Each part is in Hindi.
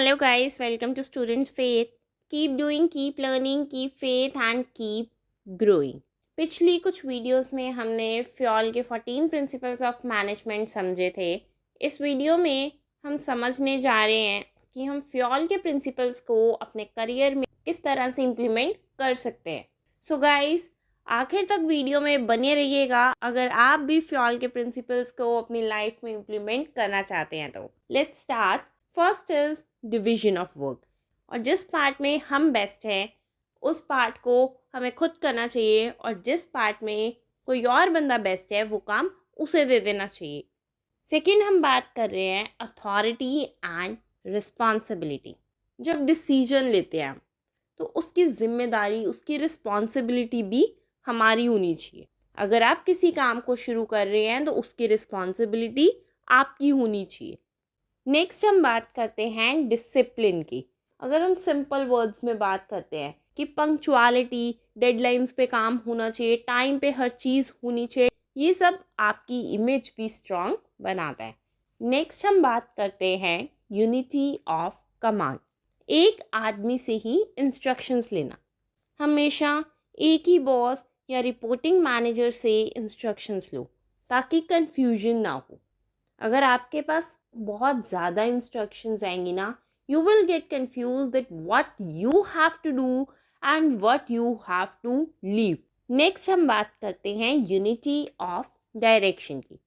Hello guys, welcome to Students Faith. Keep doing, keep learning, keep faith and keep growing. पिछली कुछ वीडियोस में हमने फ्योल के 14 प्रिंसिपल्स ऑफ मैनेजमेंट समझे थे. इस वीडियो में हम समझने जा रहे हैं कि हम फ्योल के प्रिंसिपल्स को अपने करियर में किस तरह से इम्प्लीमेंट कर सकते हैं. सो गाइस, आखिर तक वीडियो में बने रहिएगा अगर आप भी फ्योल के प्रिंसिपल्स को अपनी लाइफ में इम्प्लीमेंट करना चाहते हैं तो. Let's start. First is division of work. और जिस पार्ट में हम बेस्ट हैं उस पार्ट को हमें खुद करना चाहिए और जिस पार्ट में कोई और बंदा बेस्ट है वो काम उसे दे देना चाहिए. सेकंड, हम बात कर रहे हैं अथॉरिटी एंड रिस्पॉन्सिबिलिटी. जब डिसीजन लेते हैं हम तो उसकी जिम्मेदारी, उसकी रिस्पॉन्सिबिलिटी भी हमारी होनी चाहिए. अगर आप किसी काम को शुरू कर रहे हैं तो उसकी रिस्पॉन्सिबिलिटी आपकी होनी चाहिए. नेक्स्ट हम बात करते हैं डिसिप्लिन की. अगर हम सिंपल वर्ड्स में बात करते हैं कि पंक्चुअलिटी, डेडलाइंस पे काम होना चाहिए, टाइम पे हर चीज़ होनी चाहिए, ये सब आपकी इमेज भी स्ट्रॉन्ग बनाता है. नेक्स्ट हम बात करते हैं यूनिटी ऑफ कमांड. एक आदमी से ही इंस्ट्रक्शंस लेना. हमेशा एक ही बॉस या रिपोर्टिंग मैनेजर से इंस्ट्रक्शंस लो ताकि कंफ्यूजन ना हो. अगर आपके पास बहुत ज़्यादा इंस्ट्रक्शंस आएंगी ना, you will get confuse that what you have to do and what you have to leave. Next हम बात करते हैं यूनिटी ऑफ डायरेक्शन की.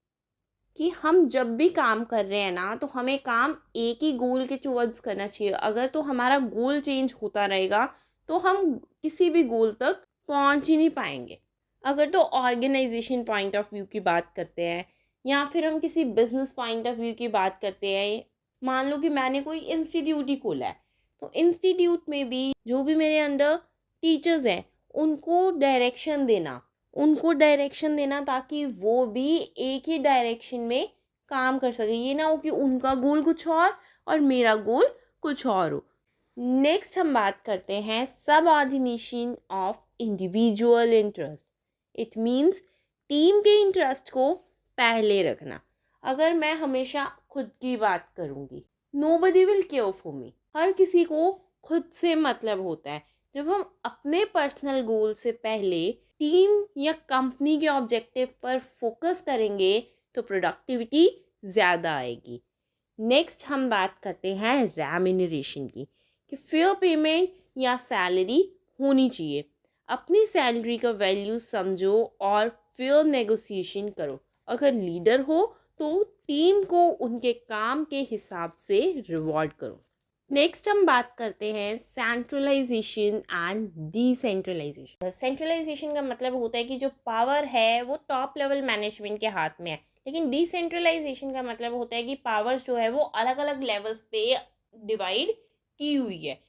कि हम जब भी काम कर रहे हैं ना तो हमें काम एक ही गोल के टुवर्ड्स करना चाहिए. अगर तो हमारा गोल चेंज होता रहेगा तो हम किसी भी गोल तक पहुंच ही नहीं पाएंगे. अगर तो ऑर्गेनाइजेशन पॉइंट ऑफ व्यू की बात करते हैं या फिर हम किसी बिजनेस पॉइंट ऑफ व्यू की बात करते हैं, मान लो कि मैंने कोई इंस्टीट्यूट ही खोला है तो इंस्टीट्यूट में भी जो भी मेरे अंडर टीचर्स हैं उनको डायरेक्शन देना ताकि वो भी एक ही डायरेक्शन में काम कर सके. ये ना हो कि उनका गोल कुछ और मेरा गोल कुछ और हो. नेक्स्ट हम बात करते हैं subordination of individual interest. It means team के इंटरेस्ट को पहले रखना. अगर मैं हमेशा खुद की बात करूँगी, nobody will care for me. हर किसी को खुद से मतलब होता है. जब हम अपने पर्सनल गोल से पहले टीम या कंपनी के ऑब्जेक्टिव पर फोकस करेंगे तो प्रोडक्टिविटी ज़्यादा आएगी. नेक्स्ट हम बात करते हैं रेम्यूनरेशन की. कि फेयर पेमेंट या सैलरी होनी चाहिए. अपनी सैलरी का वैल्यू समझो और फेयर नेगोशिएशन करो. अगर लीडर हो तो टीम को उनके काम के हिसाब से रिवॉर्ड करो. नेक्स्ट हम बात करते हैं सेंट्रलाइजेशन एंड डिसेंट्रलाइजेशन. सेंट्रलाइजेशन का मतलब होता है कि जो पावर है वो टॉप लेवल मैनेजमेंट के हाथ में है. लेकिन डिसेंट्रलाइजेशन का मतलब होता है कि पावर्स जो है वो अलग अलग लेवल्स पे डिवाइड की हुई है.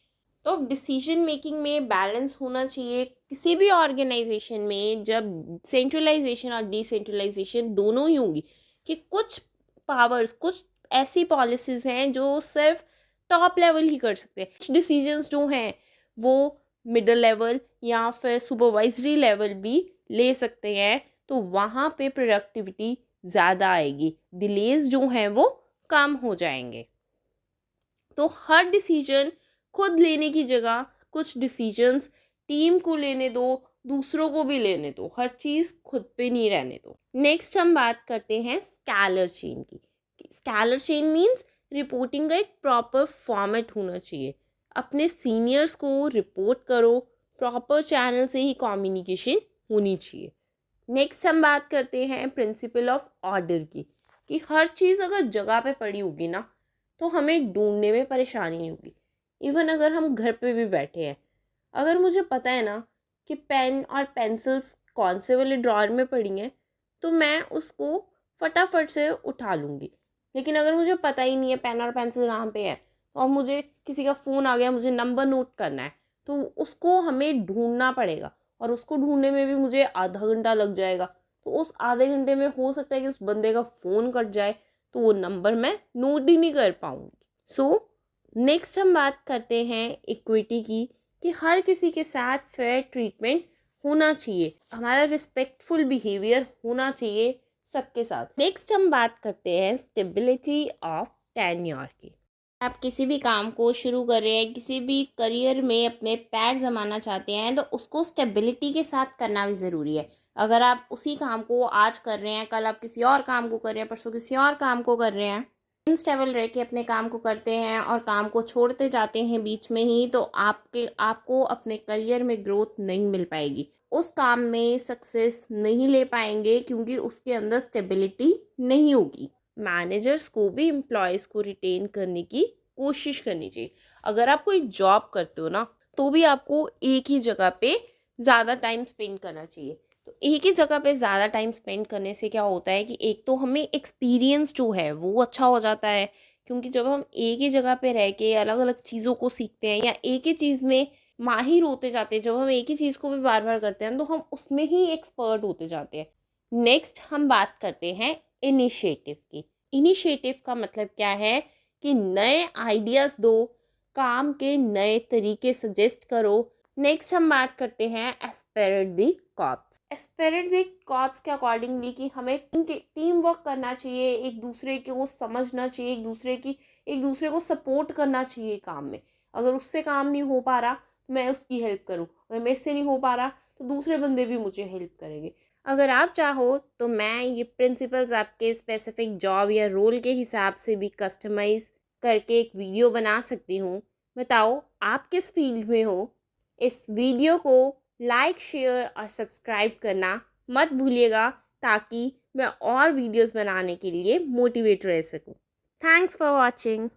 तो डिसीजन मेकिंग में बैलेंस होना चाहिए. किसी भी ऑर्गेनाइजेशन में जब सेंट्रलाइजेशन और डिसेंट्रलाइजेशन दोनों ही होंगी कि कुछ पावर्स, कुछ ऐसी पॉलिसीज़ हैं जो सिर्फ टॉप लेवल ही कर सकते हैं. कुछ डिसीजंस जो हैं वो मिडल लेवल या फिर सुपरवाइजरी लेवल भी ले सकते हैं. तो वहाँ पे प्रोडक्टिविटी ज़्यादा आएगी, डिलेज जो हैं वो कम हो जाएंगे. तो हर डिसीजन खुद लेने की जगह कुछ डिसीजंस टीम को लेने दो, दूसरों को भी लेने दो. हर चीज़ खुद पे नहीं रहने दो. नेक्स्ट हम बात करते हैं स्कैलर चेन की. स्कैलर चेन मीन्स रिपोर्टिंग का एक प्रॉपर फॉर्मेट होना चाहिए. अपने सीनियर्स को रिपोर्ट करो. प्रॉपर चैनल से ही कम्युनिकेशन होनी चाहिए. नेक्स्ट हम बात करते हैं प्रिंसिपल ऑफ ऑर्डर की. कि हर चीज़ अगर जगह पे पड़ी होगी ना तो हमें ढूंढने में परेशानी नहीं होगी. इवन अगर हम घर पे भी बैठे हैं, अगर मुझे पता है ना कि पेन और पेंसिल्स कौन से वाले ड्रॉअर में पड़ी हैं तो मैं उसको फटाफट से उठा लूँगी. लेकिन अगर मुझे पता ही नहीं है पेन और पेंसिल कहाँ पे है और मुझे किसी का फ़ोन आ गया, मुझे नंबर नोट करना है, तो उसको हमें ढूंढना पड़ेगा और उसको ढूंढने में भी मुझे आधा घंटा लग जाएगा. तो उस आधे घंटे में हो सकता है कि उस बंदे का फ़ोन कट जाए तो वो नंबर मैं नोट ही नहीं कर पाऊँगी. सो नेक्स्ट हम बात करते हैं इक्विटी की. कि हर किसी के साथ फेयर ट्रीटमेंट होना चाहिए. हमारा रिस्पेक्टफुल बिहेवियर होना चाहिए सबके साथ. नेक्स्ट हम बात करते हैं स्टेबिलिटी ऑफ टेन्योर की. आप किसी भी काम को शुरू कर रहे हैं, किसी भी करियर में अपने पैर जमाना चाहते हैं, तो उसको स्टेबिलिटी के साथ करना भी ज़रूरी है। अगर आप उसी काम को आज कर रहे हैं, कल आप किसी और काम को कर रहे हैं, परसों किसी और काम को कर रहे हैं, अनस्टेबल रह के अपने काम को करते हैं और काम को छोड़ते जाते हैं बीच में ही, तो आपको अपने करियर में ग्रोथ नहीं मिल पाएगी, उस काम में सक्सेस नहीं ले पाएंगे, क्योंकि उसके अंदर स्टेबिलिटी नहीं होगी। मैनेजर्स को भी एम्प्लॉयज़ को रिटेन करने की कोशिश करनी चाहिए। अगर आप कोई जॉब करते हो ना, तो भी आपको एक ही जगह पे ज़्यादा टाइम स्पेंड करना चाहिए। तो एक ही जगह पे ज़्यादा टाइम स्पेंड करने से क्या होता है कि एक तो हमें एक्सपीरियंस जो है वो अच्छा हो जाता है, क्योंकि जब हम एक ही जगह पे रह के अलग अलग चीज़ों को सीखते हैं या एक ही चीज़ में माहिर होते जाते हैं, जब हम एक ही चीज़ को भी बार बार करते हैं तो हम उसमें ही एक्सपर्ट होते जाते हैं। नेक्स्ट हम बात करते हैं इनिशिएटिव की। इनिशिएटिव का मतलब क्या है कि नए आइडियाज़ दो, काम के नए तरीके सजेस्ट करो। नेक्स्ट हम बात करते हैं Spirit the corps. Spirit the corps के अकॉर्डिंगली कि हमें टीम वर्क करना चाहिए, एक दूसरे को समझना चाहिए, एक दूसरे को सपोर्ट करना चाहिए काम में। अगर उससे काम नहीं हो पा रहा तो मैं उसकी हेल्प करूँ, अगर मेरे से नहीं हो पा रहा तो दूसरे बंदे भी मुझे हेल्प करेंगे। अगर आप चाहो तो मैं ये प्रिंसिपल्स आपके स्पेसिफिक जॉब या रोल के हिसाब से भी कस्टमाइज़ करके एक वीडियो बना सकती हूँ। बताओ आप किस फील्ड में हो। इस वीडियो को लाइक, शेयर और सब्सक्राइब करना मत भूलिएगा, ताकि मैं और वीडियोस बनाने के लिए मोटिवेट रह सकूँ। Thanks for watching.